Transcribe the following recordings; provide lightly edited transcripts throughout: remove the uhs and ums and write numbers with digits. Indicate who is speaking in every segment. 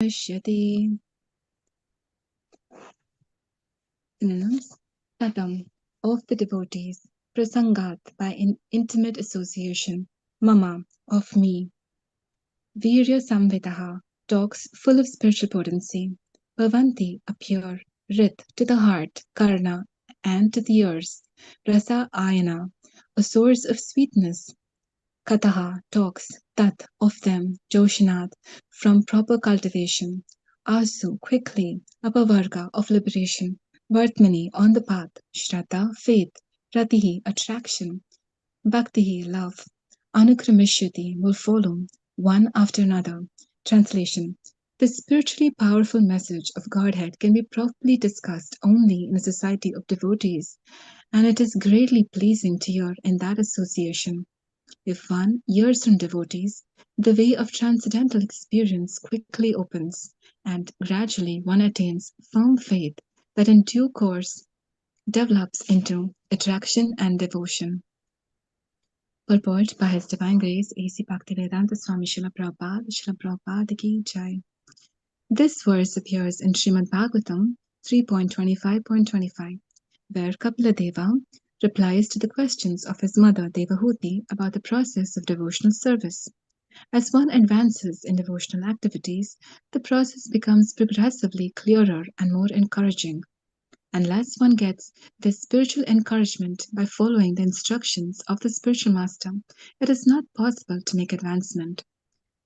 Speaker 1: Pashyati. Synonyms: Tatam, of the devotees; Prasangat, by intimate association; Mama, of me; Virya Samvitaha, talks full of spiritual potency; Bhavanti, appear; Rit, to the heart; Karna, and to the ears; Rasa Ayana, a source of sweetness; Kataha, talks; Tat, of them; Joshinat, from proper cultivation; Asu, quickly; Apavarga, of liberation; Vartmani, on the path; Shraddha, faith; Ratihi, attraction; Bhaktihi, love; Anukramishyati, will follow, one after another. Translation: the spiritually powerful message of Godhead can be properly discussed only in a society of devotees, and it is greatly pleasing to hear in that association. If one hears from devotees, the way of transcendental experience quickly opens, and gradually one attains firm faith that in due course develops into attraction and devotion. Purport by His Divine Grace A.C. Bhaktivedanta Swami Srila Prabhupada Ki Jai. This verse appears in Srimad Bhagavatam 3.25.25, where Kapiladeva replies to the questions of his mother Devahuti about the process of devotional service. As one advances in devotional activities, the process becomes progressively clearer and more encouraging. Unless one gets this spiritual encouragement by following the instructions of the spiritual master, it is not possible to make advancement.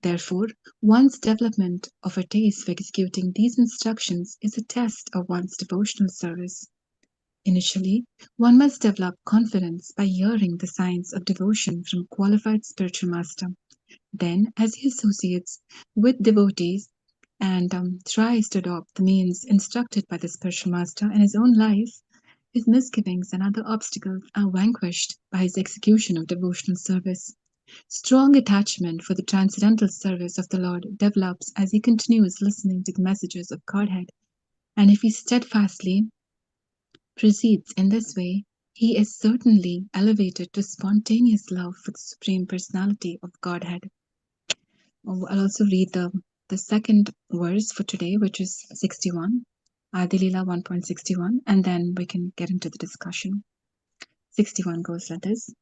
Speaker 1: Therefore, one's development of a taste for executing these instructions is a test of one's devotional service. Initially, one must develop confidence by hearing the signs of devotion from a qualified spiritual master. Then, as he associates with devotees and tries to adopt the means instructed by the spiritual master in his own life, his misgivings and other obstacles are vanquished by his execution of devotional service. Strong attachment for the transcendental service of the Lord develops as he continues listening to the messages of Godhead, and if he steadfastly proceeds in this way, he is certainly elevated to spontaneous love for the Supreme Personality of Godhead. I'll also read the second verse for today, which is 61, Adilila 1.61, and then we can get into the discussion. 61 goes like this.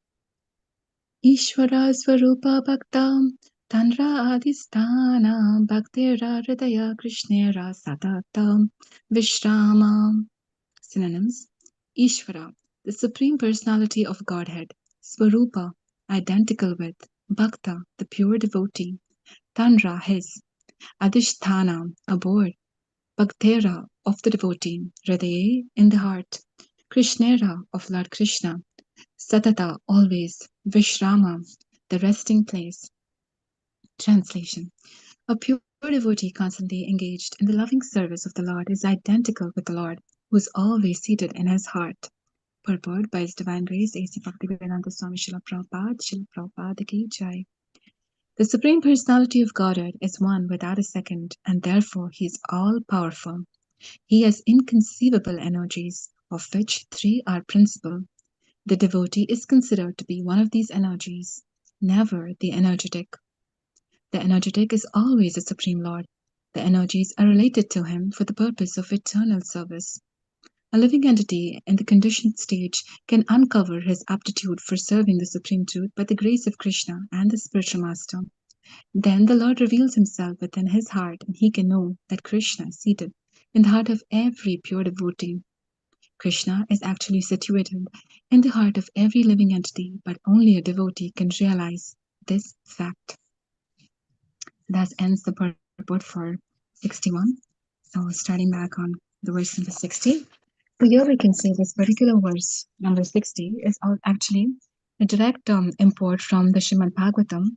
Speaker 1: Ishvara Swarupa Bhakta Tanra Adhisthana Bhaktira Hridaya Krishnera Satata Vishrama. Synonyms: Ishvara, the Supreme Personality of Godhead; Swarupa, identical with; Bhakta, the pure devotee; Tanra, his; Adhisthana, abode; Bhaktera, of the devotee; Hridaye, in the heart; Krishnera, of Lord Krishna; Satata, always; Vishrama, the resting place. Translation: a pure devotee constantly engaged in the loving service of the Lord is identical with the Lord, who is always seated in his heart. Purport by His Divine Grace A.C. Bhaktivedanta Swami Srila Prabhupada Ki Jai. The Supreme Personality of Godhead is one without a second, and therefore He is all-powerful. He has inconceivable energies, of which three are principal. The devotee is considered to be one of these energies, never the energetic. The energetic is always the Supreme Lord. The energies are related to Him for the purpose of eternal service. A living entity in the conditioned stage can uncover his aptitude for serving the Supreme Truth by the grace of Krishna and the Spiritual Master. Then the Lord reveals Himself within his heart, and he can know that Krishna is seated in the heart of every pure devotee. Krishna is actually situated in the heart of every living entity, but only a devotee can realize this fact. Thus ends the purport for 61. So starting back on the verse number 60. So here we can see this particular verse, number 60, is actually a direct import from the Srimad Bhagavatam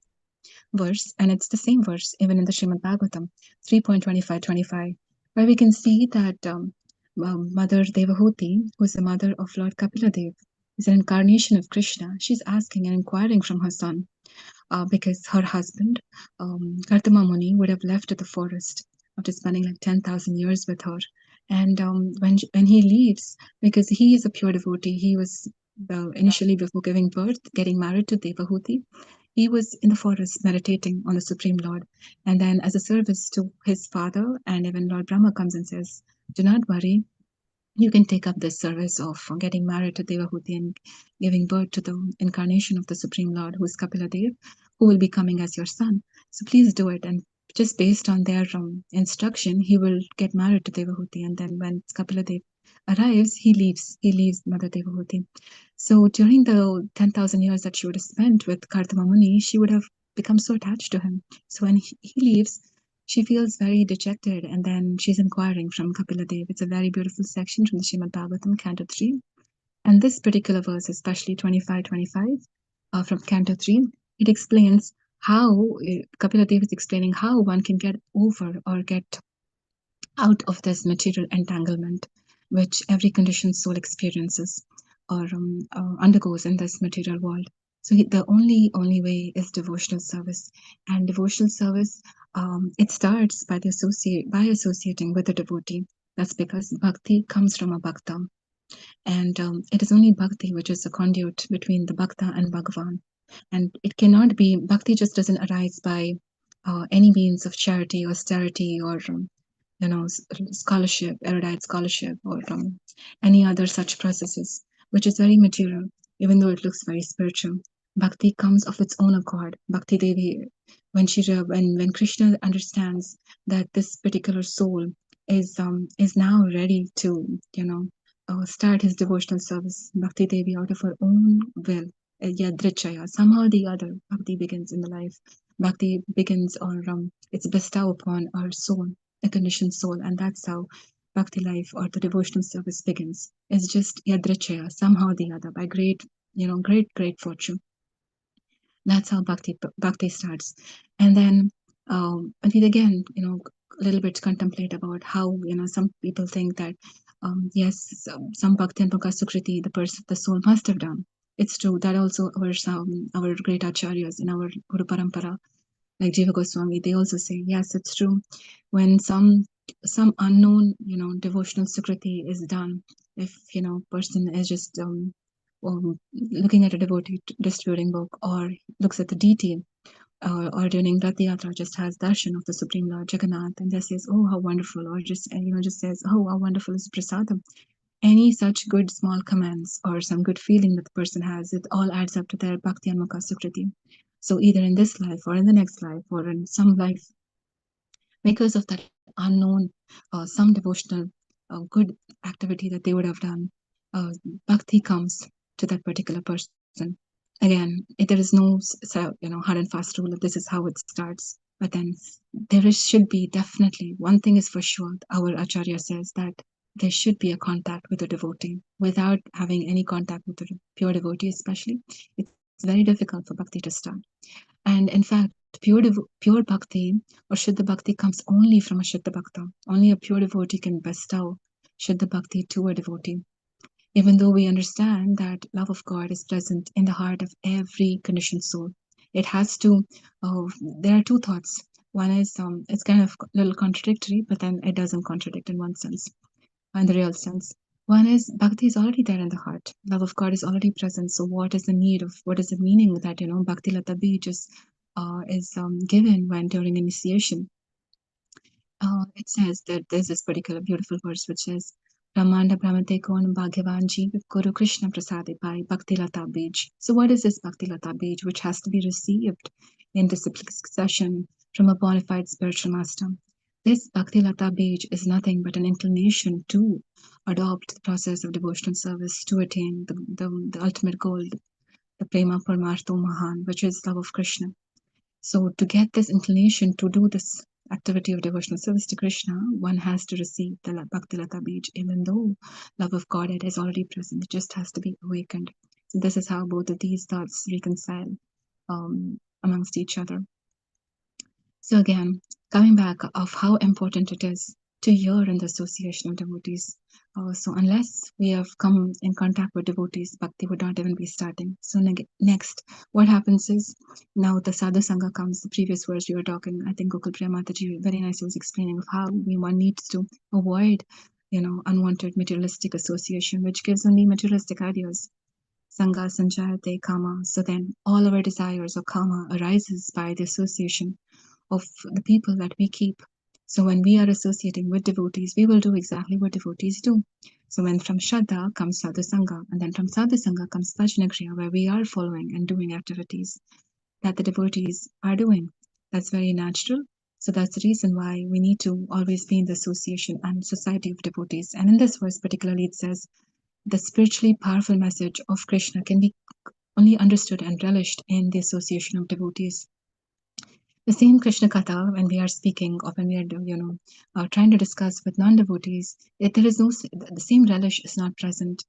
Speaker 1: verse, and it's the same verse even in the Srimad Bhagavatam 3.25.25, where we can see that Mother Devahuti, who is the mother of Lord Kapiladev, is an incarnation of Krishna. She's asking and inquiring from her son because her husband, Kartama Muni, would have left the forest after spending like 10,000 years with her. And when he leaves, because he is a pure devotee, he was initially before giving birth, getting married to Devahuti, He was in the forest meditating on the Supreme Lord. And then, as a service to his father, and even Lord Brahma comes and says, "Do not worry, you can take up this service of getting married to Devahuti and giving birth to the incarnation of the Supreme Lord, who is Kapila Dev, who will be coming as your son. So please do it." And just based on their instruction, he will get married to Devahuti. And then when Kapila Dev arrives, he leaves. He leaves Mother Devahuti. So during the 10,000 years that she would have spent with Kartama Muni, she would have become so attached to him. So when he leaves, she feels very dejected, and then she's inquiring from Kapila Dev. It's a very beautiful section from the Srimad Bhagavatam, Canto 3. And this particular verse, especially 25-25, from Canto 3, it explains how Kapila Dev is explaining how one can get over or get out of this material entanglement which every conditioned soul experiences or undergoes in this material world. So the only way is devotional service, and devotional service it starts by associating with a devotee. That's because bhakti comes from a bhakta, and it is only bhakti which is a conduit between the bhakta and Bhagavan. And it cannot be, bhakti just doesn't arise by any means of charity, austerity, or scholarship, erudite scholarship, or any other such processes, which is very material, even though it looks very spiritual. Bhakti comes of its own accord. Bhakti Devi, when Krishna understands that this particular soul is now ready to start his devotional service, Bhakti Devi, out of her own will, yadrichaya, somehow the other, Bhakti begins in the life. Bhakti begins, or it's bestowed upon our soul, a conditioned soul, and that's how bhakti life or the devotional service begins. It's just yadrichaya, somehow the other, by great fortune. That's how bhakti starts. And then we again, a little bit contemplate about how some people think that yes, some bhakti and sukriti the soul must have done. It's true that also our great acharyas in our Guru Parampara, like Jiva Goswami, they also say, yes, it's true. When some unknown, devotional sukriti is done, if, person is just looking at a devotee distributing book, or looks at the deity, or during Rath Yatra just has darshan of the Supreme Lord Jagannath and just says, oh, how wonderful, or just, just says, oh, how wonderful is prasadam. Any such good small comments or some good feeling that the person has, it all adds up to their bhakti and mukha sukriti. So either in this life or in the next life or in some life, because of that unknown, some devotional good activity that they would have done, bhakti comes to that particular person. Again, there is no hard and fast rule of this is how it starts. But then should be definitely, one thing is for sure, our Acharya says that there should be a contact with a devotee. Without having any contact with a pure devotee especially, it's very difficult for bhakti to start. And in fact, pure bhakti or Shuddha bhakti comes only from a Shuddha bhakta. Only a pure devotee can bestow Shuddha bhakti to a devotee. Even though we understand that love of God is present in the heart of every conditioned soul, it has to, there are two thoughts. One is, it's kind of a little contradictory, but then it doesn't contradict in one sense, in the real sense. One is bhakti is already there in the heart. Love of God is already present. So what is the meaning that, Bhakti Lata Bij is given when during initiation? It says that there's this particular beautiful verse which says, Brahmanda Brahmate Kon Bhagyavan Jeev Guru Krishna Prasade Pai Bhakti Lata Bij. So what is this Bhakti Lata Bij which has to be received in disciplic succession from a bona fide spiritual master? This Bhakti Lata Bij is nothing but an inclination to adopt the process of devotional service to attain the ultimate goal, the Prema Paramartho Mahan, which is love of Krishna. So to get this inclination to do this activity of devotional service to Krishna, one has to receive the Bhakti Lata Bij, even though love of Godhead is already present. It just has to be awakened. So this is how both of these thoughts reconcile amongst each other. So again, coming back of how important it is to hear in the association of devotees. So unless we have come in contact with devotees, bhakti would not even be starting. So next, what happens is, now the sadhu sangha comes. The previous verse we were talking, I think Gokul Priya Mataji very nicely was explaining of how one needs to avoid, unwanted materialistic association, which gives only materialistic ideas. Sangha sanjayate kama. So then all our desires or kama arises by the association of the people that we keep. So when we are associating with devotees, we will do exactly what devotees do. So when from Shraddha comes Sadhu Sangha, and then from Sadhu Sangha comes Bhajana Kriya, where we are following and doing activities that the devotees are doing. That's very natural. So that's the reason why we need to always be in the association and society of devotees. And in this verse particularly, it says, the spiritually powerful message of Krishna can be only understood and relished in the association of devotees. The same Krishna Katha, when we are speaking or when we are, trying to discuss with non-devotees, there is no, the same relish is not present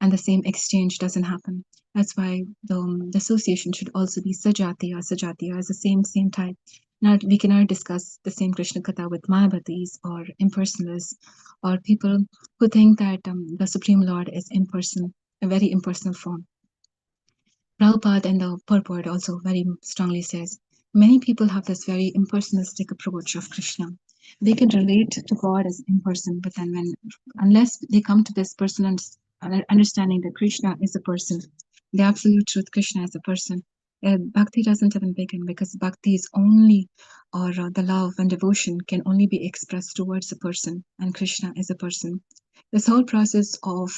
Speaker 1: and the same exchange doesn't happen. That's why the association should also be Sajatiya. Sajatiya is the same type. Not, we cannot discuss the same Krishna Katha with Mayavatis or impersonalists or people who think that the Supreme Lord is impersonal, a very impersonal form. Prabhupada in the purport also very strongly says, many people have this very impersonalistic approach of Krishna. They can relate to God as impersonal, but then unless they come to this personal understanding that Krishna is a person, the absolute truth, Krishna is a person, bhakti doesn't even begin, because bhakti is only, or the love and devotion can only be expressed towards a person, and Krishna is a person. This whole process of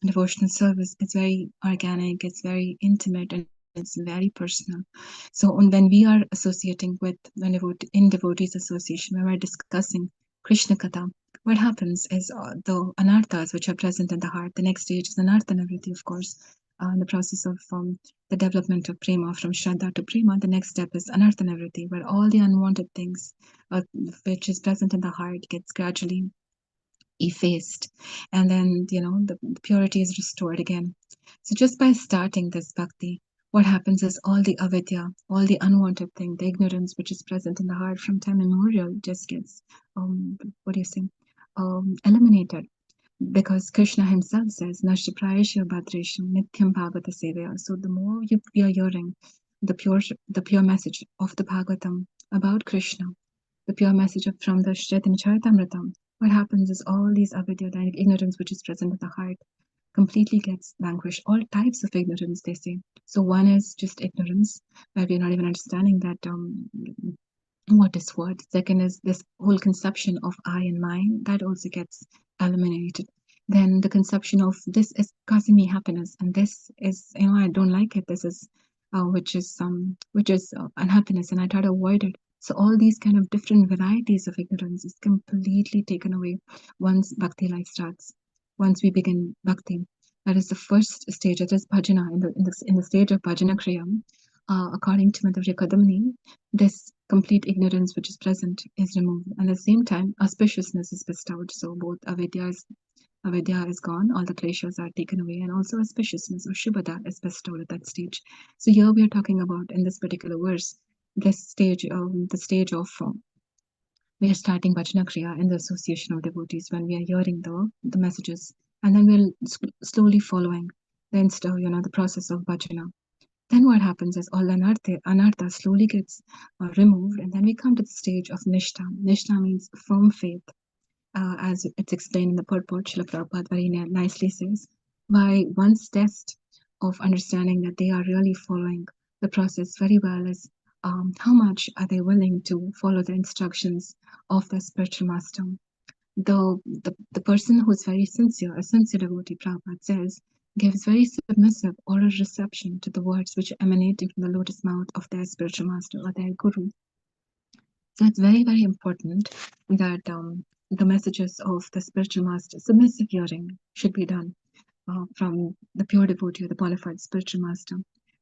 Speaker 1: devotional service is very organic, it's very intimate, and it's very personal. So when we are associating with in devotees association, when we're discussing Krishna Katha, what happens is the anarthas which are present in the heart. The next stage is anartha-nivritti, of course. In the process of the development of prema, from Shraddha to prema, the next step is anartha-nivritti, where all the unwanted things which is present in the heart gets gradually effaced, and then the purity is restored again. So just by starting this bhakti, what happens is all the avidya, all the unwanted thing, the ignorance which is present in the heart from time immemorial just gets what do you say eliminated, because Krishna himself says Nashtaprayasya Bhadreshu Nityam Bhagavata Sevaya. So the more we are hearing the pure message of the Bhagavatam about Krishna, the pure message from the Caritamrita, what happens is all these avidya, the ignorance which is present in the heart, completely gets vanquished. All types of ignorance, they say. So one is just ignorance, where we're not even understanding that what is what. Second is this whole conception of I and mine, that also gets eliminated. Then the conception of this is causing me happiness, and this is, I don't like it. This is which is unhappiness, and I try to avoid it. So all these kind of different varieties of ignorance is completely taken away once bhakti life starts. Once we begin bhakti, that is the first stage. That is bhajana. In the stage of bhajana kriya, according to Madhurya Kadamini, this complete ignorance which is present is removed, and at the same time auspiciousness is bestowed. So both avidya is gone, all the kleshas are taken away, and also auspiciousness or shubhada is bestowed at that stage. So here we are talking about, in this particular verse, this stage, the stage of we are starting bhajana kriya in the association of devotees, when we are hearing the messages, and then we're slowly following the process of bhajana. Then what happens is all anartha slowly gets removed, and then we come to the stage of nishtha. Nishtha means firm faith, as it's explained in the purport. Srila Prabhupada very nicely says, by one's test of understanding that they are really following the process very well is how much are they willing to follow the instructions of their spiritual master. The person who's very sincere, a sincere devotee, Prabhupada says, gives very submissive oral reception to the words which are emanating from the lotus mouth of their spiritual master or their guru. So it's very, very important that the messages of the spiritual master, submissive hearing should be done from the pure devotee or the qualified spiritual master.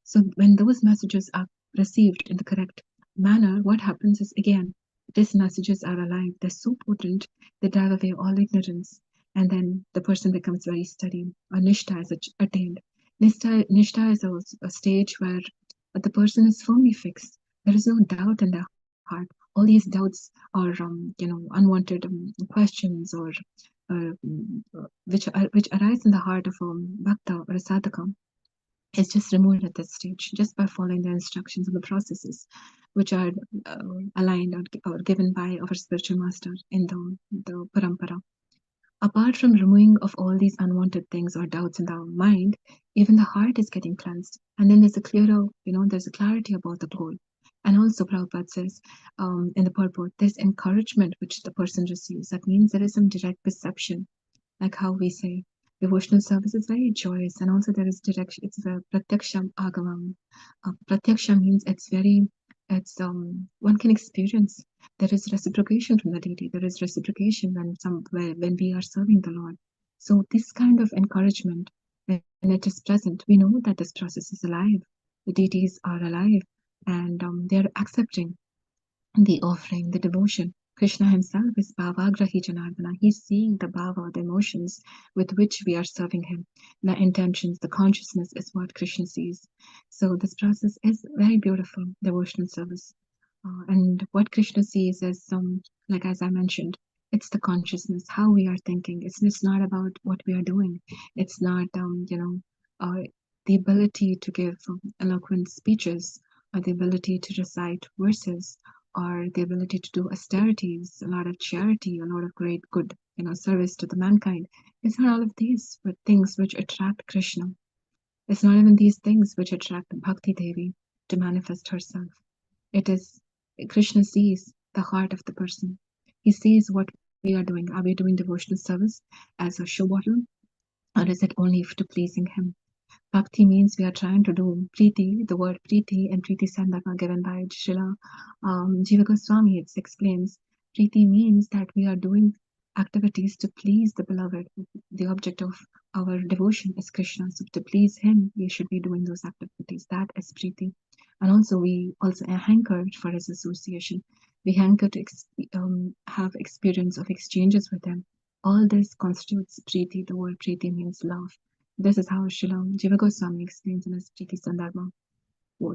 Speaker 1: So when those messages are received in the correct manner, what happens is, again, these messages are alive. They're so potent, they drive away all ignorance. And then the person becomes very steady. Or nishtha is attained. Nishtha is a stage where the person is firmly fixed. There is no doubt in their heart. All these doubts or unwanted questions or which arise in the heart of a bhakta or a sadhaka is just removed at this stage, just by following the instructions and the processes which are aligned or given by our spiritual master in the parampara. Apart from removing of all these unwanted things or doubts in the mind, even the heart is getting cleansed. And then there's a clearer, there's a clarity about the goal. And also Prabhupada says in the purport, there's encouragement which the person receives. That means there is some direct perception, like how we say devotional service is very joyous, and also there is direction. It's the pratyaksham agavam. Pratyaksha means it's one can experience. There is reciprocation from the deity. There is reciprocation when we are serving the Lord. So this kind of encouragement, when it is present, we know that this process is alive. The deities are alive, and they are accepting the offering, the devotion. Krishna himself is Bhavagrahi Janardana. He's seeing the bhava, the emotions with which we are serving him. The intentions, the consciousness is what Krishna sees. So this process is very beautiful, devotional service. And what Krishna sees is, like as I mentioned, it's the consciousness, how we are thinking. It's just not about what we are doing. It's not, the ability to give eloquent speeches or the ability to recite verses or the ability to do austerities, a lot of charity, a lot of great good, service to the mankind. It's not all of these but things which attract Krishna. It's not even these things which attract Bhakti Devi to manifest herself. It is Krishna sees the heart of the person. He sees what we are doing. Are we doing devotional service as a show bottle, or is it only to pleasing him? Bhakti means we are trying to do Preeti, the word Preeti and Preeti Sandhava given by Srila Jiva Goswami. It explains Preeti means that we are doing activities to please the beloved. The object of our devotion is Krishna. So to please him, we should be doing those activities. That is Preeti. And also we also hanker for his association. We hanker to have experience of exchanges with him. All this constitutes Preeti. The word Preeti means love. This is how Srila Jiva Goswami explains in his Priti Sandarbha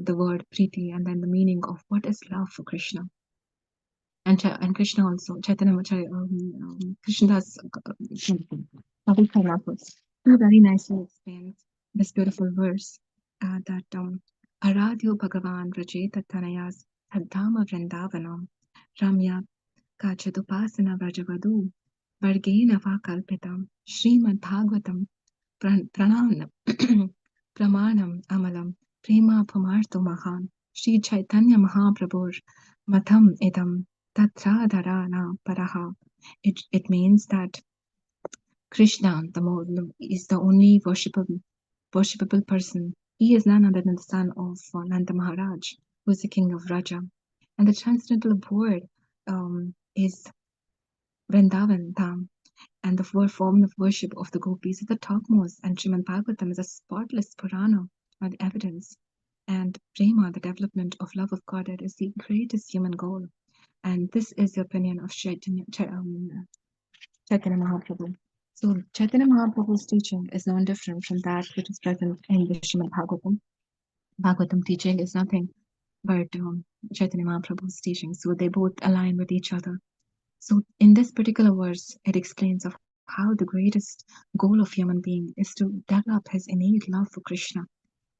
Speaker 1: the word Priti and then the meaning of what is love for Krishna. And Krishna also, Chaitanya Krishnadas Prabhu Karnapus, he very nicely explains this beautiful verse that Aradhyo Bhagavan Rajeta Tanayas Tadhama Vrindavanam Ramya Kachadupasana Vrajavadu Vargena Vakalpitam Srimad Bhagavatam Pranam Pramanam Amalam Prema Pamartho Mahan Sri Chaitanya Mahaprabhur Matham Idam Tatradharana Paraha. It means that Krishna is the only worshipable person. He is none other than the son of Nanda Maharaj, who is the king of Raja. And the transcendental abode is Vrindavan Dham, and the form of worship of the gopis is the topmost, and Srimad Bhagavatam is a spotless Purana or the evidence. And prema, the development of love of God, is the greatest human goal. And this is the opinion of Chaitanya Mahaprabhu. So Chaitanya Mahaprabhu's teaching is no different from that which is present in the Srimad Bhagavatam. Bhagavatam teaching is nothing but Chaitanya Mahaprabhu's teaching. So they both align with each other. So in this particular verse, it explains of how the greatest goal of human being is to develop his innate love for Krishna.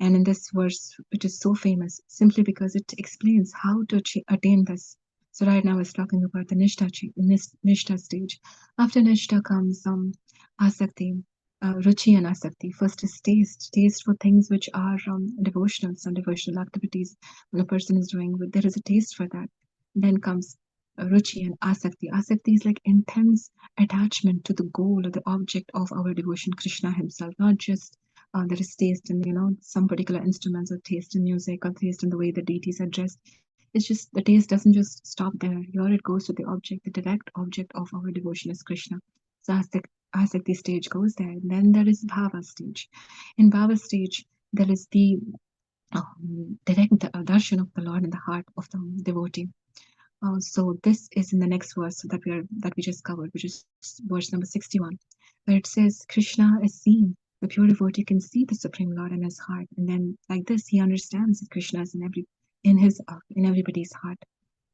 Speaker 1: And in this verse, which is so famous, simply because it explains how to attain this. So right now it's talking about the Nishta stage. After Nishta comes Asakti, Ruchi and Asakti. First is taste for things which are devotional, some devotional activities. When a person is doing, there is a taste for that. Then comes Ruchi and Asakti. Asakti is like intense attachment to the goal or the object of our devotion, Krishna himself, not just there is taste in some particular instruments or taste in music or taste in the way the deities are dressed. It's just the taste doesn't just stop there. Here it goes to the object. The direct object of our devotion is Krishna. So Asakti stage goes there. And then there is Bhava stage. In Bhava stage, there is the direct darshan of the Lord in the heart of the devotee. So this is in the next verse that we just covered, which is verse number 61, where it says Krishna is seen. The pure devotee can see the Supreme Lord in his heart, and then like this, he understands that Krishna is in everybody's heart.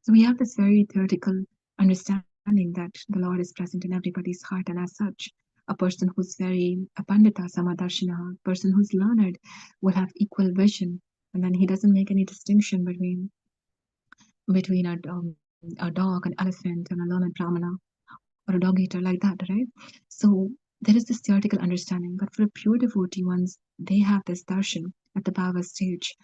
Speaker 1: So we have this very theoretical understanding that the Lord is present in everybody's heart, and as such, a person who's very a pandita samadarshina, a person who's learned, will have equal vision, and then he doesn't make any distinction between a dog, an elephant, and a learned brahmana, or a dog eater, like that, right? So there is this theoretical understanding, but for a pure devotee, once they have this darshan at the bhava stage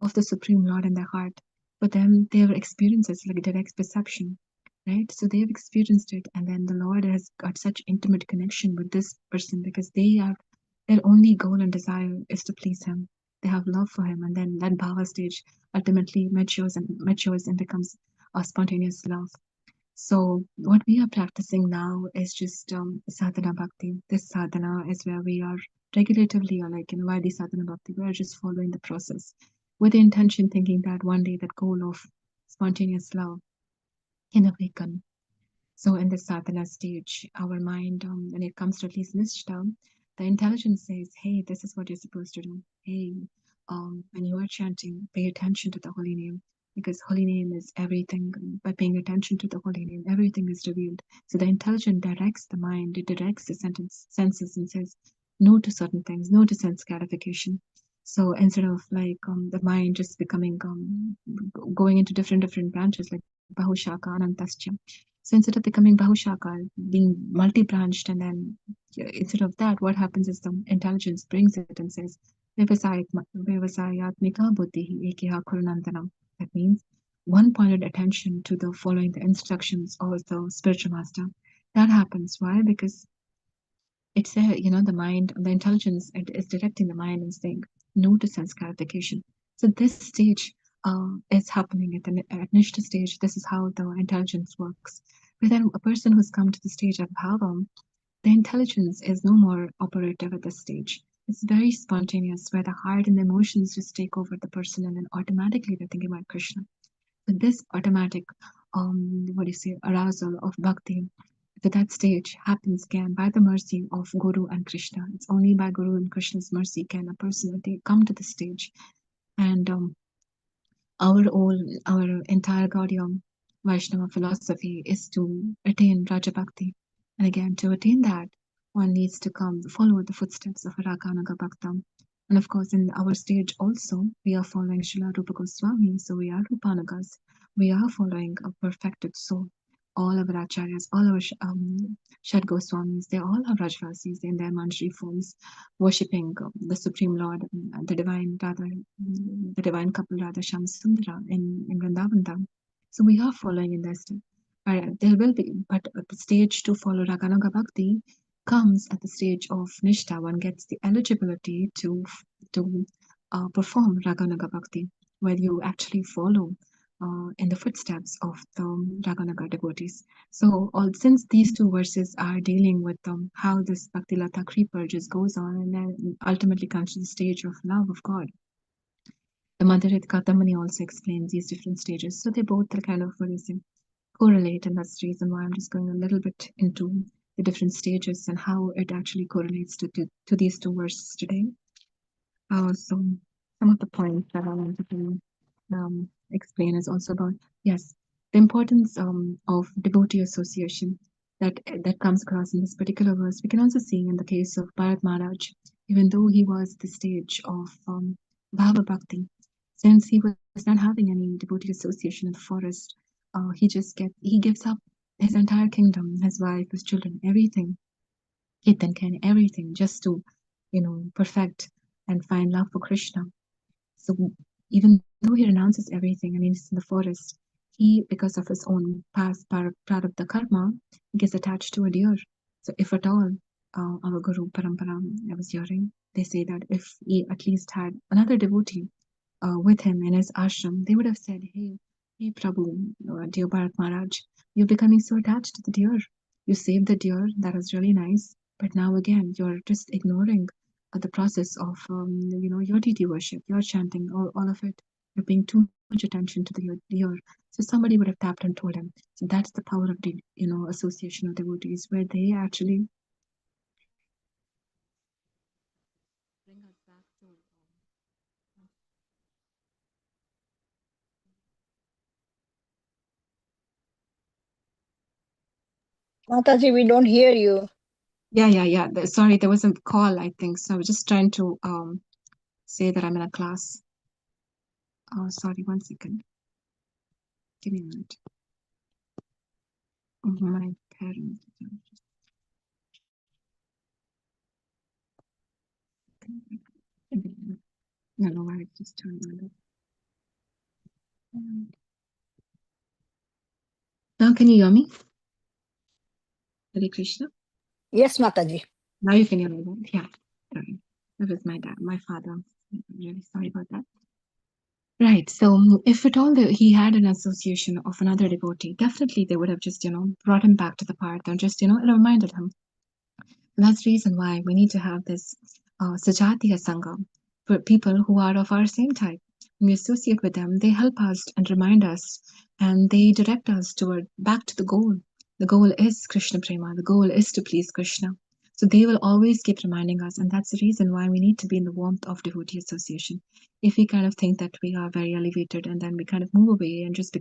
Speaker 1: of the Supreme Lord in their heart, for them, their experiences like direct perception, right? So they have experienced it, and then the Lord has got such intimate connection with this person because they are their only goal and desire is to please Him. They have love for Him, and then that bhava stage ultimately matures and becomes a spontaneous love. So what we are practicing now is just sadhana bhakti. This sadhana is where we are regulatively, or like in Vaidhi sadhana bhakti, we are just following the process with the intention, thinking that one day that goal of spontaneous love can awaken. So in the sadhana stage, our mind, when it comes to at least nishta, the intelligence says, "Hey, this is what you're supposed to do. Hey, when you are chanting, pay attention to the holy name, because holy name is everything. By paying attention to the holy name, everything is revealed." So the intelligence directs the mind, it directs the senses, and says no to certain things, no to sense gratification. So instead of like the mind just becoming going into different branches like Bahushaka, Anantascha. So instead of becoming Bahushaka, being multi-branched, and then instead of that, what happens is the intelligence brings it and says, Vyavasayatmika buddhihi ekeha kurunandanam. That means one pointed attention to the following the instructions of the spiritual master. That happens. Why? Because it's the mind, the intelligence, it is directing the mind and saying no to sense gratification. So this stage is happening at Nishta stage. This is how the intelligence works. But then a person who's come to the stage of bhava, the intelligence is no more operative at this stage. It's very spontaneous, where the heart and the emotions just take over the person, and then automatically they're thinking about Krishna. So this automatic, what do you say, arousal of bhakti to that stage happens again by the mercy of Guru and Krishna. It's only by Guru and Krishna's mercy can a person come to the stage. And our entire Gaudiya Vaishnava philosophy is to attain Raja Bhakti. And again, to attain that, one needs to follow the footsteps of a Raganaga Bhakta. And of course, in our stage also, we are following Srila Rupa Goswami, so we are Rupanagas. We are following a perfected soul. All our acharyas, all our Shad Goswamis, they all have Rajvasis in their Manjari forms, worshipping the Supreme Lord, the divine Radha, the divine couple Radha Shyam Sundara in Vrindavan Dham. So we are following in their step. There will be, but the stage to follow Raganaga Bhakti comes at the stage of Nishta. One gets the eligibility to perform Raganaga Bhakti, where you actually follow in the footsteps of the Raganaga devotees. So, since these two verses are dealing with how this Bhakti Lata creeper just goes on and then ultimately comes to the stage of love of God, the Madhurita Katamani also explains these different stages. So they both are kind of, what do you say, correlate, and that's the reason why I'm just going a little bit into the different stages and how it actually correlates to these two verses today. So some of the points that I wanted to explain is also about, yes, the importance of devotee association that comes across in this particular verse. We can also see in the case of Bharat Maharaj, even though he was the stage of Bhava Bhakti, since he was not having any devotee association in the forest, he gives up his entire kingdom, his wife, his children, everything, Ketan can everything, just to perfect and find love for Krishna. So even though he renounces everything and he's in the forest, he, because of his own past prarabdha karma, gets attached to a deer. So if at all, our Guru Parampara, I was hearing, they say that if he at least had another devotee with him in his ashram, they would have said, hey Prabhu, dear Bharat Maharaj, you're becoming so attached to the deer. You saved the deer, that was really nice, but now again, you're just ignoring the process of your deity worship, your chanting, all of it. You're paying too much attention to the deer. So somebody would have tapped and told him. So that's the power of the association of devotees, where they actually bring us back to
Speaker 2: Mataji, we don't hear you.
Speaker 1: yeah. Sorry, there was a call, I think. So I was just trying to say that I'm in a class. Oh, sorry, 1 second. Give me a minute. My parent. No, no, I just turned on it. Now, can you hear me? Hare Krishna.
Speaker 2: Yes, Mataji.
Speaker 1: Now you can hear me, right? Yeah. Sorry. That was my dad, my father. I'm really sorry about that. Right. So, if at all he had an association of another devotee, definitely they would have just, brought him back to the path and just, reminded him. And that's the reason why we need to have this Sajatiya Sangha for people who are of our same type. When we associate with them, they help us and remind us, and they direct us toward back to the goal. The goal is Krishna Prema. The goal is to please Krishna. So they will always keep reminding us, and that's the reason why we need to be in the warmth of devotee association. If we kind of think that we are very elevated and then we kind of move away and just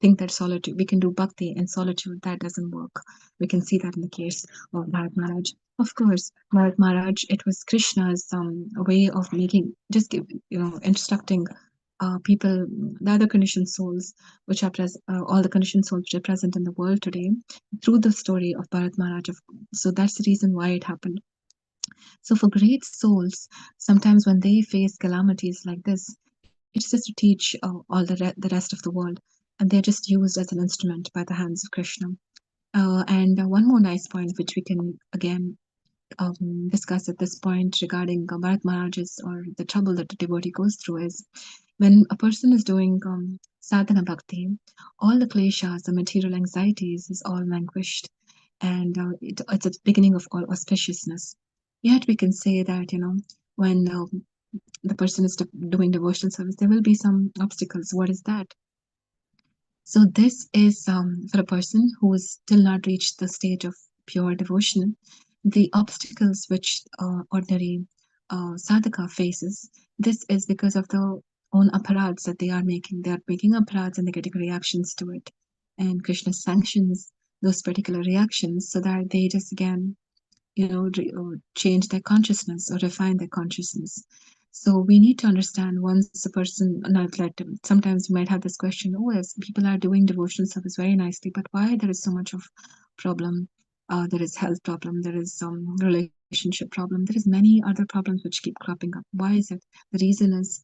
Speaker 1: think that solitude, we can do bhakti in solitude, that doesn't work. We can see that in the case of Bharat Maharaj. Of course, Bharat Maharaj, it was Krishna's way of instructing people, the other conditioned souls, which are all the conditioned souls which are present in the world today, through the story of Bharat Maharaj. So that's the reason why it happened. So for great souls, sometimes when they face calamities like this, it's just to teach all the rest of the world, and they're just used as an instrument by the hands of Krishna. And one more nice point, which we can again discuss at this point regarding Bharat Maharaj's or the trouble that the devotee goes through is when a person is doing sadhana bhakti, all the kleshas, the material anxieties, is all vanquished, and it's a beginning of all auspiciousness. Yet we can say that when the person is doing devotional service, there will be some obstacles. What is that? So this is for a person who has still not reached the stage of pure devotion. The obstacles which ordinary sadhaka faces, this is because of the own aparads that they are making. They are making aparads and they're getting reactions to it. And Krishna sanctions those particular reactions so that they just again change their consciousness or refine their consciousness. So we need to understand once a person, not let sometimes you might have this question, oh, yes, people are doing devotional service very nicely, but why there is so much of problem? There is health problem, there is some relationship problem, there is many other problems which keep cropping up. Why is it? The reason is,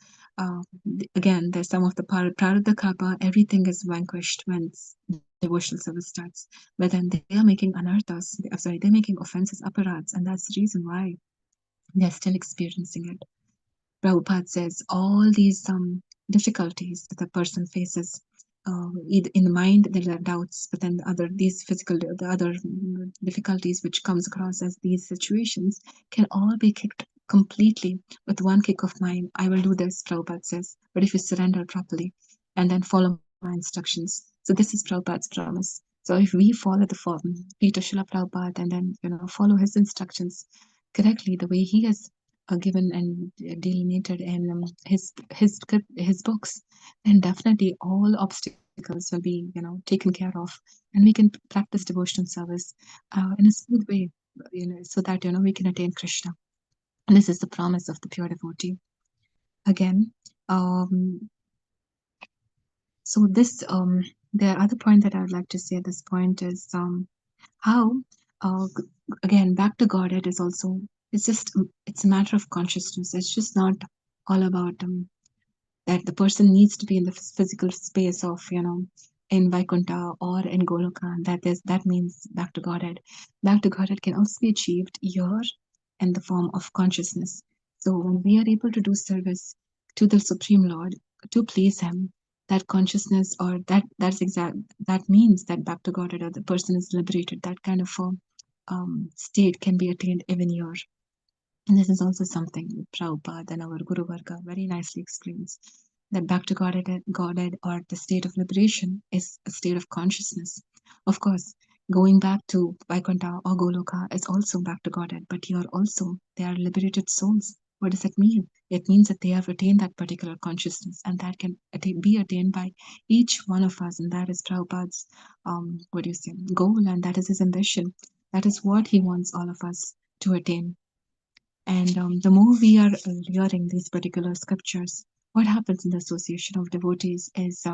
Speaker 1: again, there's some of the prarabdha karma, everything is vanquished when devotional service starts. But then they are making anarthas, sorry, they're making offenses, apparats, and that's the reason why they're still experiencing it. Prabhupada says all these difficulties that the person faces, in the mind there are doubts, but then the other difficulties which comes across as these situations can all be kicked completely with one kick of mind. I will do this, Prabhupada says, but if you surrender properly and then follow my instructions. So this is Prabhupada's promise. So if we follow the feet of Srila Prabhupada and then follow his instructions correctly the way he has given and delineated in his books, then definitely all obstacles will be taken care of, and we can practice devotional service in a smooth way, so that we can attain Krishna. And this is the promise of the pure devotee. Again, um, so this the other point that I would like to say at this point is how again back to Godhead is also, it's a matter of consciousness. It's just not all about that the person needs to be in the physical space of in Vaikuntha or in Goloka. That means back to Godhead. Back to Godhead can also be achieved here in the form of consciousness. So when we are able to do service to the Supreme Lord to please Him, that consciousness, or that means that back to Godhead, or the person is liberated. That kind of state can be attained even here. And this is also something Prabhupada and our Guru Varga very nicely explains, that back to Godhead, or the state of liberation, is a state of consciousness. Of course, going back to Vaikuntha or Goloka is also back to Godhead, but here also they are liberated souls. What does it mean? It means that they have attained that particular consciousness, and that can be attained by each one of us, and that is Prabhupada's goal, and that is his ambition. That is what he wants all of us to attain. And the more we are hearing these particular scriptures, what happens in the association of devotees is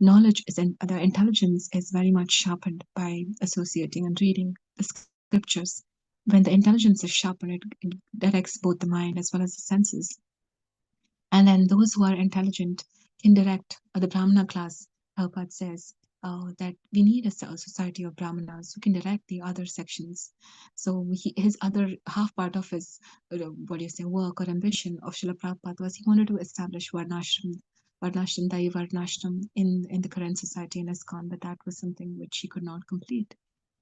Speaker 1: knowledge is in, the intelligence is very much sharpened by associating and reading the scriptures. When the intelligence is sharpened, it directs both the mind as well as the senses. And then those who are intelligent can direct the Brahmana class. Prabhupada says that we need a society of Brahmanas who can direct the other sections. So his other half part of his, what do you say, work or ambition of Srila Prabhupada was he wanted to establish Varnashram, Dai Varnashram in the current society in ISKCON, but that was something which he could not complete.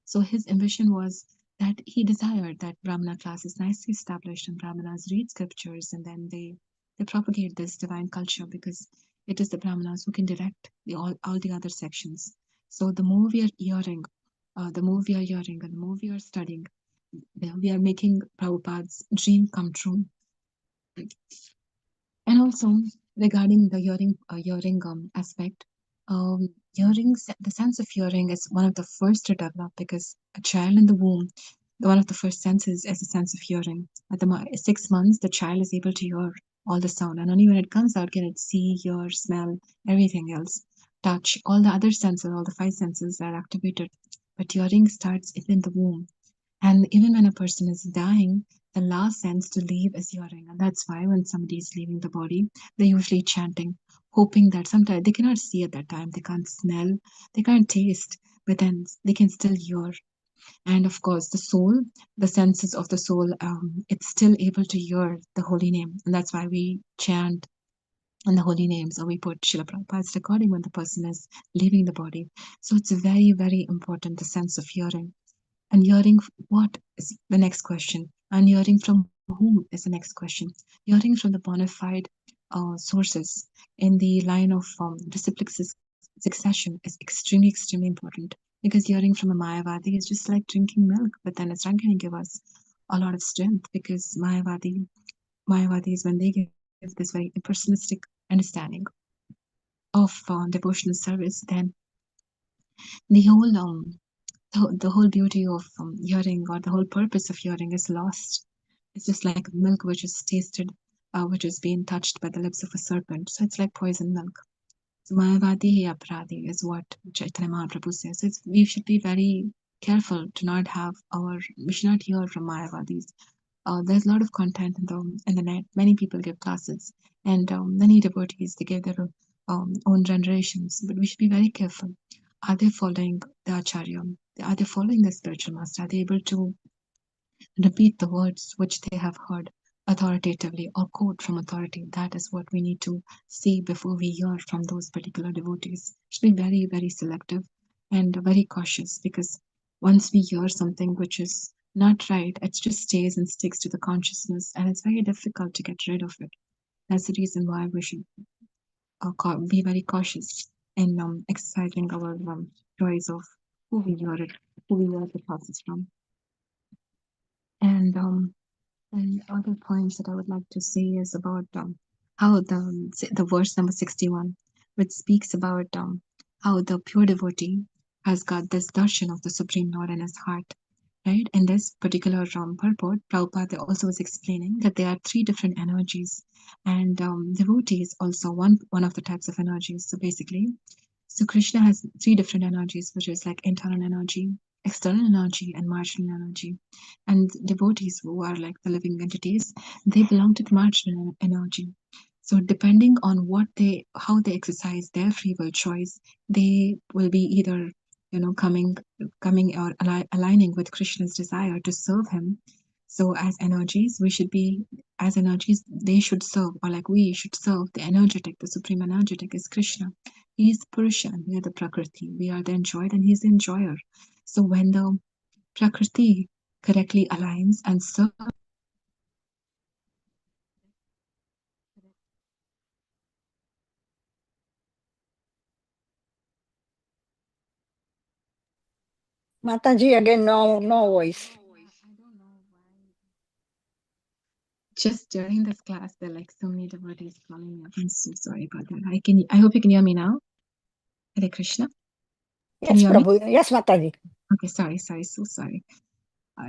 Speaker 1: So his ambition was that he desired that Brahmana class is nicely established and Brahmanas read scriptures and then they propagate this divine culture because it is the Brahmanas who can direct all the other sections. So the more we are hearing, and the more we are studying, we are making Prabhupada's dream come true. And also regarding the hearing aspect, the sense of hearing is one of the first to develop because a child in the womb, one of the first senses is the sense of hearing. At the 6 months, the child is able to hear all the sound, and only when it comes out can it see, hear, smell, everything else, touch. All the other senses, all the five senses are activated, but hearing starts in the womb. And even when a person is dying, the last sense to leave is hearing. And that's why when somebody is leaving the body, they're usually chanting, hoping that sometimes they cannot see at that time, they can't smell, they can't taste, but then they can still hear. And of course, the soul, the senses of the soul, it's still able to hear the holy name. And that's why we chant and the holy names, or we put Srila Prabhupada's recording when the person is leaving the body. So it's very, very important, the sense of hearing. And hearing what is the next question? And hearing from whom is the next question? Hearing from the bona fide sources in the line of reciprocal succession is extremely, extremely important because hearing from a Mayavadi is just like drinking milk, but then it's not going to give us a lot of strength because Mayavadis, when they give this very impersonalistic understanding of devotional service, then the whole the whole beauty of hearing or the whole purpose of hearing is lost. It's just like milk which is tasted, which is being touched by the lips of a serpent. So it's like poison milk. So Mayavadi hi apradi is what Chaitanya Mahaprabhu says. So we should be very careful to not have we should not hear from Mayavadis. There's a lot of content in the net. Many people give classes, and many devotees they give their own generations. But we should be very careful. Are they following the acharya? Are they following the spiritual master? Are they able to repeat the words which they have heard authoritatively or quote from authority? That is what we need to see before we hear from those particular devotees. Should be very, very selective and very cautious because once we hear something which is not right, it just stays and sticks to the consciousness and it's very difficult to get rid of it. That's the reason why we should be very cautious in exercising our choice of who we hear it, who we hear the process from. And other points that I would like to say is about how the verse number 61, which speaks about how the pure devotee has got this darshan of the Supreme Lord in his heart. Right? In this particular purport, Prabhupada also was explaining that there are three different energies, and devotee is also one of the types of energies. So basically, so Krishna has three different energies, which is like internal energy, external energy, and marginal energy. And devotees who are like the living entities, they belong to the marginal energy. So depending on how they exercise their free will choice, they will be either coming or aligning with Krishna's desire to serve him. So as energies, they should serve, or like we should serve the energetic, the supreme energetic is Krishna. He is Purusha and we are the Prakriti. We are the enjoyed and he's the enjoyer. So when the Prakriti correctly aligns and serves
Speaker 2: Mataji, again, no voice.
Speaker 1: I don't know why. Just during this class, there are like so many devotees calling me up. I'm so sorry about that. I hope you can hear me now. Hare Krishna. Can
Speaker 2: Yes,
Speaker 1: you hear me?
Speaker 2: Prabhu. Yes, Mataji.
Speaker 1: Okay, sorry, so sorry.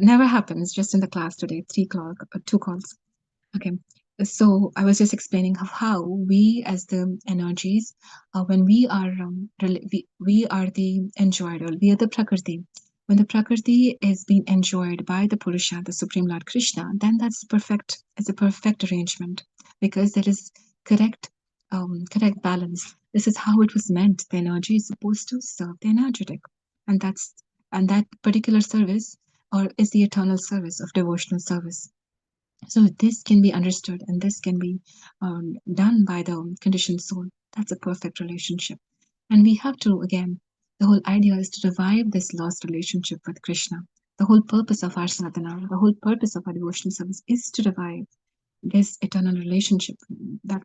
Speaker 1: Never happens. Just in the class today, 3 o'clock, 2 calls. Okay. So I was just explaining how we as the energies, when we are we are the enjoyer, or we are the prakriti. When the prakriti is being enjoyed by the purusha, the supreme lord Krishna, then that's perfect. It's a perfect arrangement because there is correct correct balance. This is how it was meant. The energy is supposed to serve the energetic, and that particular service or is the eternal service of devotional service. So this can be understood and this can be done by the conditioned soul. That's a perfect relationship. And we have to, again, the whole idea is to revive this lost relationship with Krishna. The whole purpose of our sadhana, the whole purpose of our devotional service is to revive this eternal relationship that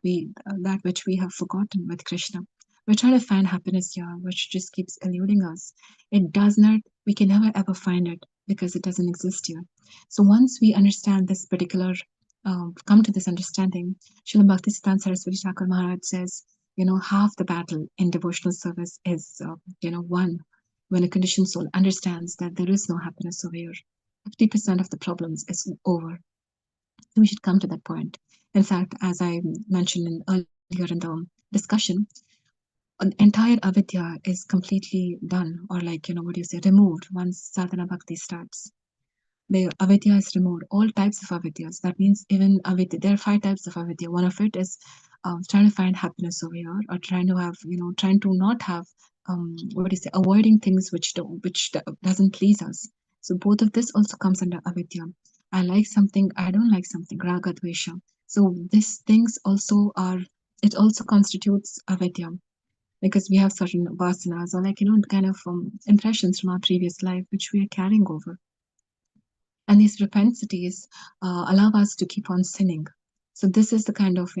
Speaker 1: which we have forgotten with Krishna. We're trying to find happiness here, which just keeps eluding us. It does not, we can never ever find it because it doesn't exist here. So once we understand this particular, come to this understanding, Srila Bhaktisiddhanta Saraswati Thakur Maharaj says, half the battle in devotional service is, won when a conditioned soul understands that there is no happiness over here. 50% of the problems is over. So we should come to that point. In fact, as I mentioned earlier in the discussion, an entire avidya is completely done, or like, what do you say, removed once sadhana bhakti starts. The avidya is removed, all types of avidyas. That means even avidya, there are five types of avidya. One of it is trying to find happiness over here, or trying to have, trying to not have, what do you say, avoiding things which doesn't please us. So both of this also comes under avidya. I like something, I don't like something, raga dvesha. So these things also are, it also constitutes avidya because we have certain vasanas or like, kind of impressions from our previous life which we are carrying over. And these propensities allow us to keep on sinning. So this is the kind of,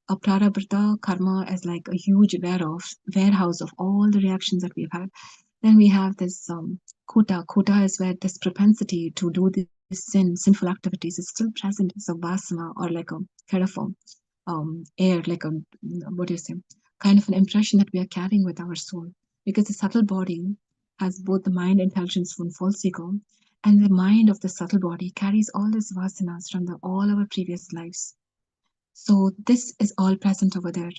Speaker 1: a prarabdha karma as like a huge warehouse of all the reactions that we've had. Then we have this kuta. Kuta is where this propensity to do these sinful activities is still present. It's a vasana or like a kind of air, like a, what do you say, kind of an impression that we are carrying with our soul. Because the subtle body has both the mind, intelligence, and false ego, and the mind of the subtle body carries all these vasanas from all our previous lives. So this is all present over there.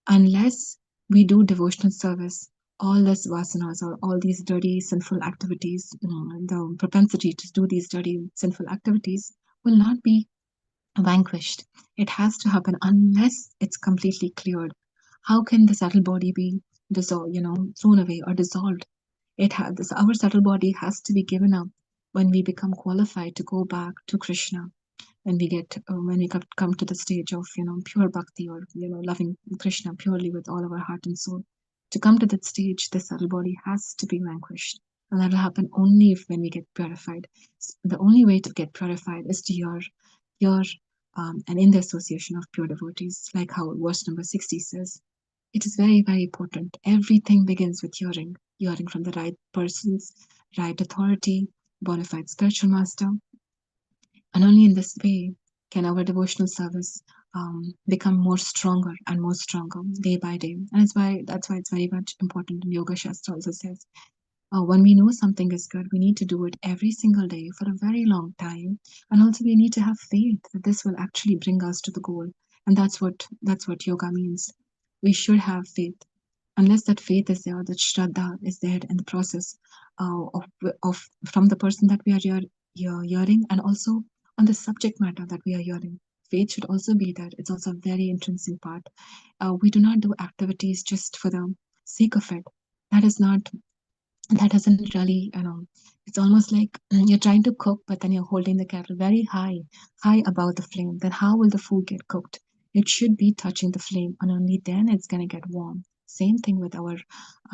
Speaker 1: Unless we do devotional service, all these vasanas or all these dirty sinful activities, the propensity to do these dirty sinful activities will not be vanquished. It has to happen unless it's completely cleared. How can the subtle body be dissolved, thrown away or dissolved? It has this, our subtle body has to be given up when we become qualified to go back to Krishna. When we get when we come to the stage of pure bhakti or loving Krishna purely with all of our heart and soul. To come to that stage, the subtle body has to be vanquished, and that will happen only if when we get purified. The only way to get purified is to your and in the association of pure devotees, like how verse number 60 says. It is very, very important. Everything begins with hearing from the right persons, right authority, bona fide spiritual master. And only in this way can our devotional service become more stronger and more stronger day by day. And that's why it's very much important. And Yoga Shastra also says when we know something is good, we need to do it every single day for a very long time. And also we need to have faith that this will actually bring us to the goal. And that's what yoga means. We should have faith. Unless that faith is there, that shraddha is there in the process of from the person that we are hearing, and also on the subject matter that we are hearing. Faith should also be there. It's also a very intrinsic part. We do not do activities just for the sake of it. That is not that doesn't really, it's almost like you're trying to cook, but then you're holding the kettle very high above the flame. Then how will the food get cooked? It should be touching the flame, and only then it's going to get warm. Same thing with our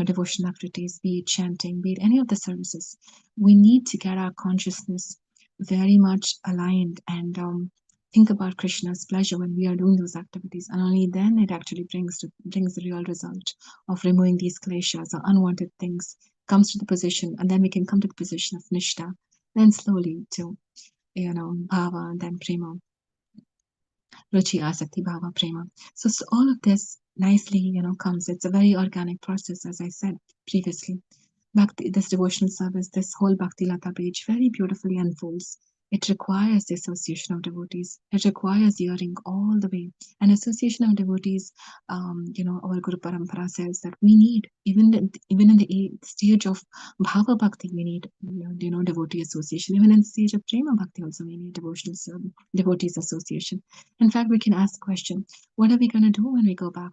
Speaker 1: devotional activities, be it chanting, be it any of the services. We need to get our consciousness very much aligned and think about Krishna's pleasure when we are doing those activities, and only then it actually brings the real result of removing these kleshas or unwanted things comes to the position, and then we can come to the position of nishta, then slowly to bhava, and then prema, ruchi, asakti, bhava, prema. So all of this nicely comes. It's a very organic process, as I said previously. Bhakti, this devotional service, this whole bhakti lata page very beautifully unfolds It requires the association of devotees. It requires hearing all the way. An association of devotees, our Guru Parampara says that we need, even in the stage of Bhava Bhakti, we need devotee association. Even in the stage of Prema Bhakti, also we need devotees association. In fact, we can ask the question, what are we going to do when we go back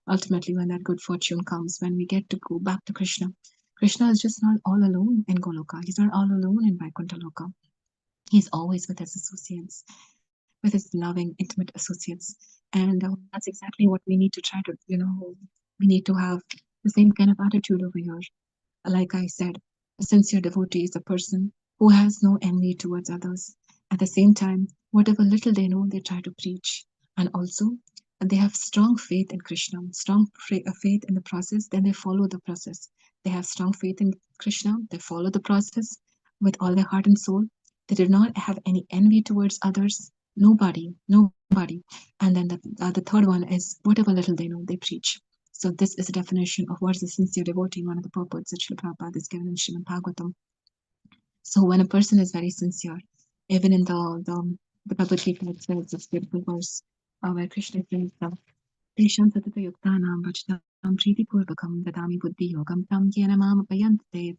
Speaker 1: ultimately when that good fortune comes, when we get to go back to Krishna? Krishna is just not all alone in Goloka. He's not all alone in Vaikuntha Loka. He's always with his associates, with his loving, intimate associates. And that's exactly what we need to try to, we need to have the same kind of attitude over here. Like I said, a sincere devotee is a person who has no envy towards others. At the same time, whatever little they know, they try to preach. And also, they have strong faith in Krishna, strong faith in the process, then they follow the process. They have strong faith in Krishna, they follow the process with all their heart and soul. They do not have any envy towards others. Nobody. And then the third one is whatever little they know, they preach. So this is a definition of what is a sincere devotee, one of the purports that Srila Prabhupada is given in Srimad Bhagavatam. So when a person is very sincere, even in the Bhagavad Gita, it says this beautiful verse where Krishna says, Tesham satata yuktanam bhajtam priti purvakam dadami buddhi yogam tam yena mam apayante.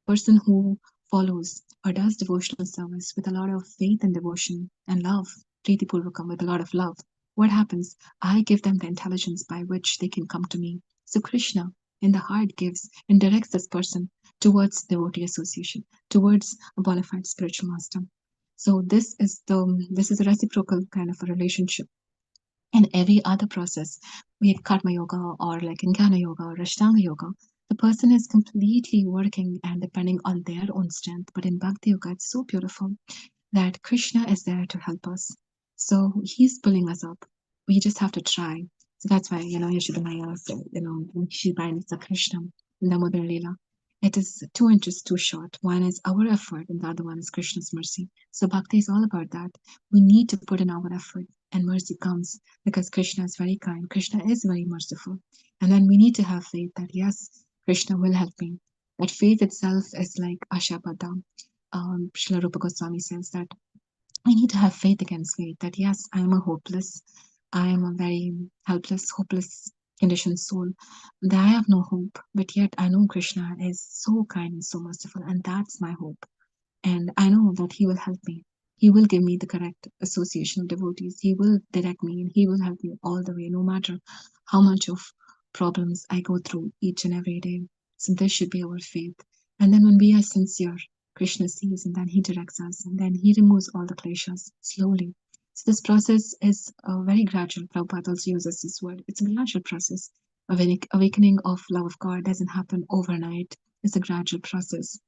Speaker 1: Person who follows or does devotional service with a lot of faith and devotion and love, Priti Purvakam, with a lot of love, what happens? I give them the intelligence by which they can come to me. So Krishna in the heart gives and directs this person towards devotee association, towards a bona fide spiritual master. So this is a reciprocal kind of a relationship. In every other process, be it karma yoga or like in jnana yoga or ashtanga yoga, the person is completely working and depending on their own strength. But in bhakti yoga, it's so beautiful that Krishna is there to help us. So he's pulling us up. We just have to try. So that's why, Yashodhaya said, when she binds the Krishna in Damodar Leela, it is 2 inches too short. One is our effort and the other one is Krishna's mercy. So bhakti is all about that. We need to put in our effort and mercy comes because Krishna is very kind. Krishna is very merciful. And then we need to have faith that yes, Krishna will help me. That faith itself is like Ashapada. Srila Rupa Goswami says that I need to have faith against faith that yes, I am a hopeless, I am a very helpless, hopeless, conditioned soul, that I have no hope, but yet I know Krishna is so kind and so merciful, and that's my hope. And I know that He will help me. He will give me the correct association of devotees. He will direct me and He will help me all the way, no matter how much of problems I go through each and every day. So this should be our faith. And then when we are sincere, Krishna sees and then He directs us and then He removes all the kleshas slowly. So this process is very gradual. Prabhupada also uses this word. It's a gradual process. Awakening of love of God doesn't happen overnight. It's a gradual process.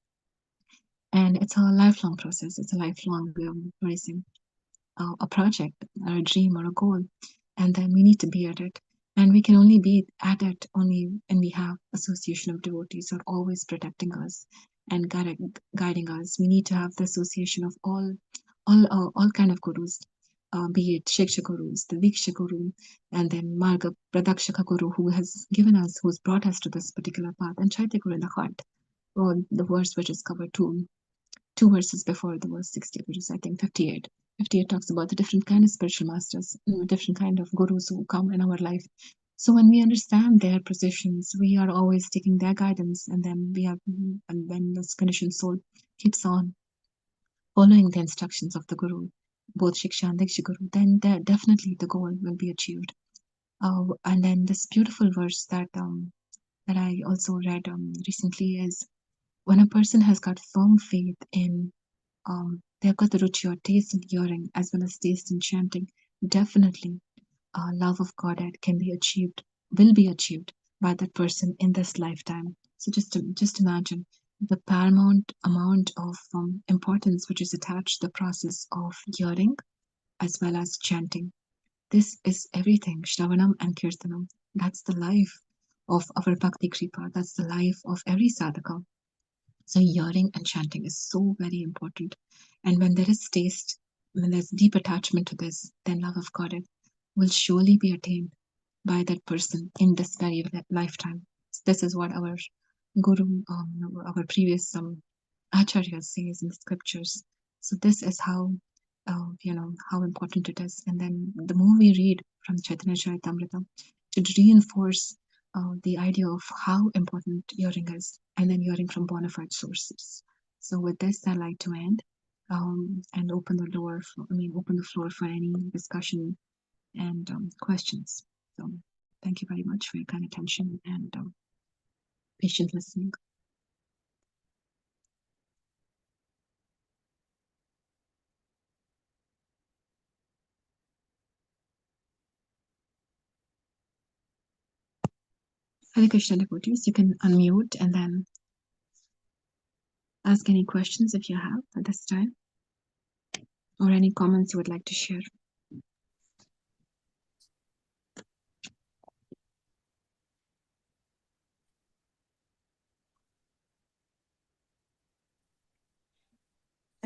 Speaker 1: And it's a lifelong process. It's a lifelong raising a project or a dream or a goal. And then we need to be at it. And we can only be at it only when we have association of devotees who are always protecting us and guiding us. We need to have the association of all kind of gurus, be it Shiksha gurus, the Diksha guru, and then Marga Pradakshaka guru who has given us, who's brought us to this particular path, and Chaitya guru in the heart, or the verse which is covered too. Two verses before the verse 60, which is I think 58. 58 talks about the different kind of spiritual masters, different kind of gurus who come in our life. So when we understand their positions, we are always taking their guidance, and then and when this conditioned soul keeps on following the instructions of the guru, both Shiksha and Diksha guru, then definitely the goal will be achieved. And then this beautiful verse that I also read recently is when a person has got firm faith in they've got the ruchi or taste in hearing as well as taste in chanting. Definitely, love of Godhead can be achieved, will be achieved by that person in this lifetime. So just imagine the paramount amount of importance which is attached to the process of hearing as well as chanting. This is everything, Shravanam and Kirtanam. That's the life of our Bhakti Kripa. That's the life of every sadhaka. So hearing and chanting is so very important. And when there is taste, when there's deep attachment to this, then love of God will surely be attained by that person in this very lifetime. So this is what our Guru, our previous Acharya says in the scriptures. So this is how how important it is. And then the more we read from Chaitanya Charitamrita, to reinforce the idea of how important hearing is, and then hearing from bona fide sources. So with this, I'd like to end and open the door for, open the floor for any discussion and questions. So thank you very much for your kind attention and patient listening. Hare Krishna devotees, you can unmute and then ask any questions if you have at this time, or any comments you would like to share.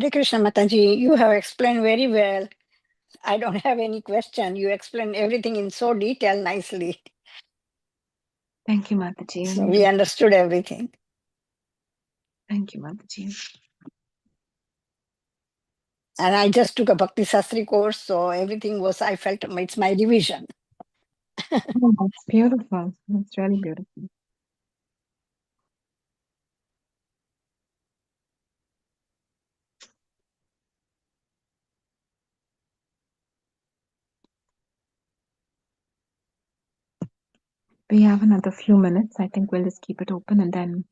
Speaker 2: Hare Krishna Mataji, you have explained very well. I don't have any question. You explained everything in so detail nicely.
Speaker 1: Thank you, Mataji.
Speaker 2: So we understood everything.
Speaker 1: Thank you, Mataji.
Speaker 2: And I just took a Bhakti Sastri course, so everything was, I felt it's my revision.
Speaker 1: Oh, that's beautiful. That's really beautiful. We have another few minutes. I think we'll just keep it open, and then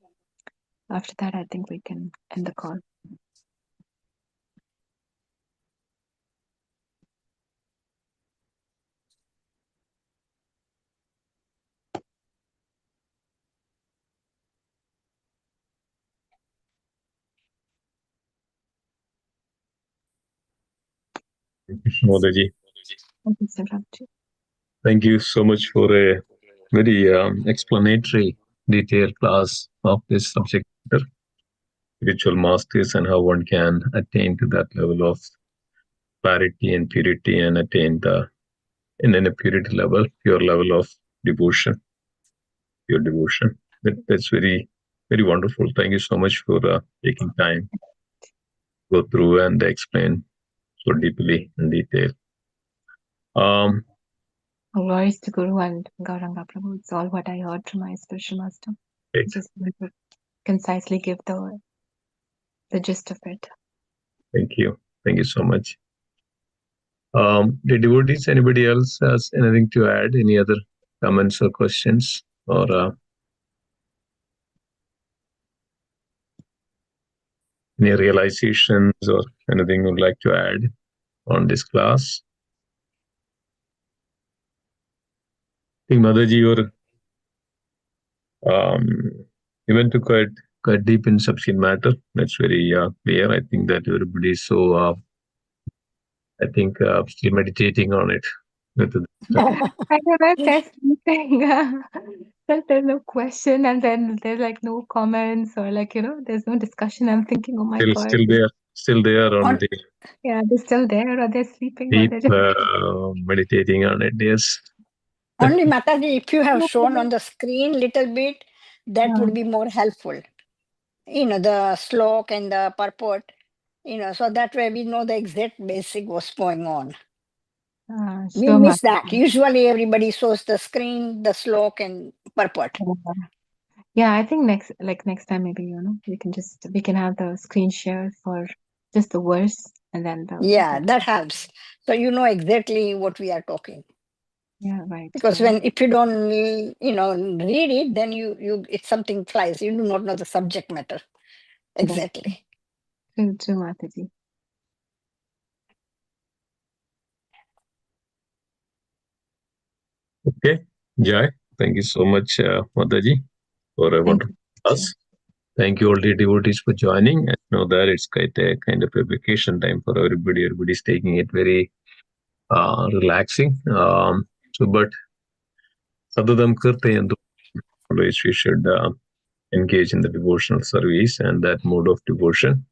Speaker 1: after that, I think we can end the call.
Speaker 3: Modaji.
Speaker 1: Okay, so Ramaji.
Speaker 3: Thank you so much for a very explanatory, detailed class of this subject matter, spiritual masters, and how one can attain to that level of clarity and purity, and attain the in a purity level, pure level of devotion, pure devotion. That's very, very wonderful. Thank you so much for taking time to go through and explain so deeply in detail.
Speaker 1: Glories to Guru and Gauranga Prabhu. It's all what I heard from my spiritual master.
Speaker 3: Right.
Speaker 1: Just to concisely give the gist of it.
Speaker 3: Thank you. Thank you so much. The devotees, anybody else has anything to add? Any other comments or questions, or any realizations or anything you would like to add on this class? I think Motherji, you went to quite deep in subject matter. That's very clear. I think that everybody is so I think still meditating on it.
Speaker 1: I never said anything. There's no question, and then there's like no comments, or like, there's no discussion. I'm thinking, oh my God.
Speaker 3: Still there on the
Speaker 1: Yeah, they're still there, or they're sleeping, or
Speaker 3: deep
Speaker 1: they're just
Speaker 3: meditating on it. Yes.
Speaker 2: Only Mataji, if you have shown on the screen little bit, that
Speaker 1: Yeah.
Speaker 2: would be more helpful. The slok and the purport, so that way we know the exact basic what's going on. We
Speaker 1: Sure,
Speaker 2: miss that.
Speaker 1: Mataji.
Speaker 2: Usually everybody shows the screen, the slok and purport.
Speaker 1: Yeah, I think next time maybe, we can have the screen share for just the verse and then
Speaker 2: Yeah, that helps. So you know exactly what we are talking.
Speaker 1: Yeah, right.
Speaker 2: Because
Speaker 1: right.
Speaker 2: if you don't, read it, then it's something flies. You do not know the subject matter. Exactly.
Speaker 1: True, Mataji.
Speaker 3: Okay, Jai, thank you so much, Mataji, for a wonderful class. Thank you all the devotees for joining. I know that it's quite a kind of a vacation time for everybody. Everybody's taking it very relaxing. But sadadam kirtayantu, always we should engage in the devotional service and that mode of devotion.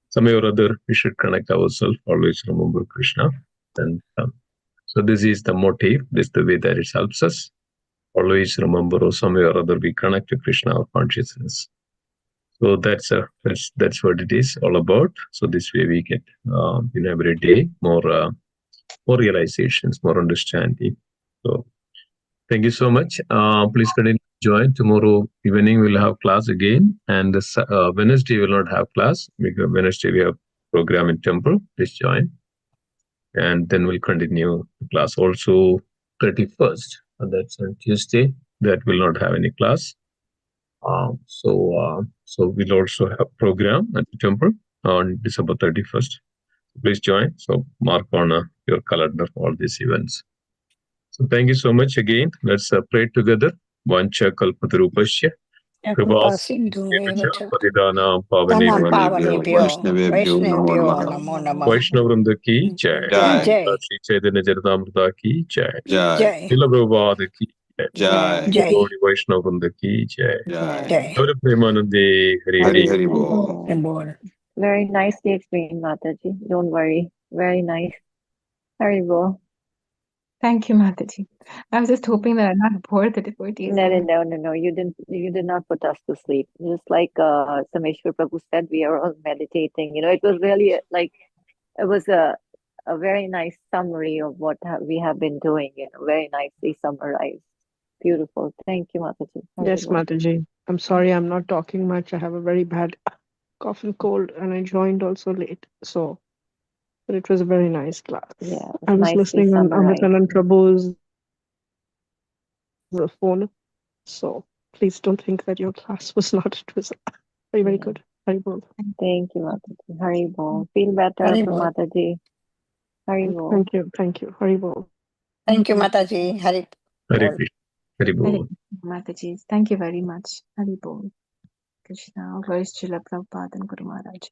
Speaker 3: Some way or other, we should connect ourselves. Always remember Krishna. And so this is the motive. This is the way that it helps us. Always remember, or some way or other, we connect to Krishna, our consciousness. So that's what it is all about. So this way we get every day more realizations, more understanding. So thank you so much. Please continue to join. Tomorrow evening we'll have class again, and Wednesday will not have class because Wednesday we have program in temple. Please join, and then we'll continue the class. Also 31st, and that's on Tuesday. That will not have any class. So we'll also have program at the temple on December 31st. Please join. So mark on your calendar for all these events. So thank you so much again. Let's pray together. Vancha kalpatarupasya.
Speaker 2: Kripa
Speaker 3: Kribas
Speaker 2: sindhu eva cha.
Speaker 3: paridana
Speaker 2: Tanam
Speaker 3: pavanebhyo
Speaker 2: pavanebhyo, Vaishnavebhyo,
Speaker 3: Vaishnava
Speaker 2: namo namah.
Speaker 3: Vaishnavrinda ki jai.
Speaker 4: Jai.
Speaker 2: Jai,
Speaker 3: Shri Chaitanya Charitamrita ki jai.
Speaker 4: Jai.
Speaker 2: Jai,
Speaker 3: Srila Prabhupada ki jai.
Speaker 4: Jai.
Speaker 2: Jai,
Speaker 3: Gaudi Vaishnavrinda ki jai.
Speaker 4: Jai.
Speaker 2: Jai.
Speaker 3: Gauri Premanande Hari
Speaker 4: Hari
Speaker 3: Hari.
Speaker 4: Hari Bol.
Speaker 2: Bol.
Speaker 5: Very nicely explained, Mataji. Don't worry. Very nice. Haribo.
Speaker 1: Thank you, Mataji. I was just hoping that I'm not bored the devotees.
Speaker 5: No. You did not put us to sleep. Just like Sameshwar Prabhu said, we are all meditating. It was really it was a very nice summary of what we have been doing. Very nicely summarized. Beautiful. Thank you, Mataji.
Speaker 6: Yes,
Speaker 5: Haribo.
Speaker 6: Mataji. I'm sorry I'm not talking much. I have a very bad cough and cold, and I joined also late. But it was a very nice class.
Speaker 5: Yeah, it was
Speaker 6: I was
Speaker 5: nicely
Speaker 6: listening on
Speaker 5: summarized.
Speaker 6: Amritanan Prabhu's phone. So please don't think that your class was not. It was very, very good. Haribol.
Speaker 5: Thank you, Mataji. Haribo. Feel better
Speaker 2: Haribol.
Speaker 5: from Mataji. Haribo.
Speaker 6: Thank you. Thank you. Haribol.
Speaker 2: Thank you, Mataji. Hari
Speaker 3: Hare
Speaker 2: Bol.
Speaker 3: Krishna. Hari Bol.
Speaker 1: Mataji, thank you very much. Haribol. Krishna, glories to Srila Prabhupada and Guru Maharaj.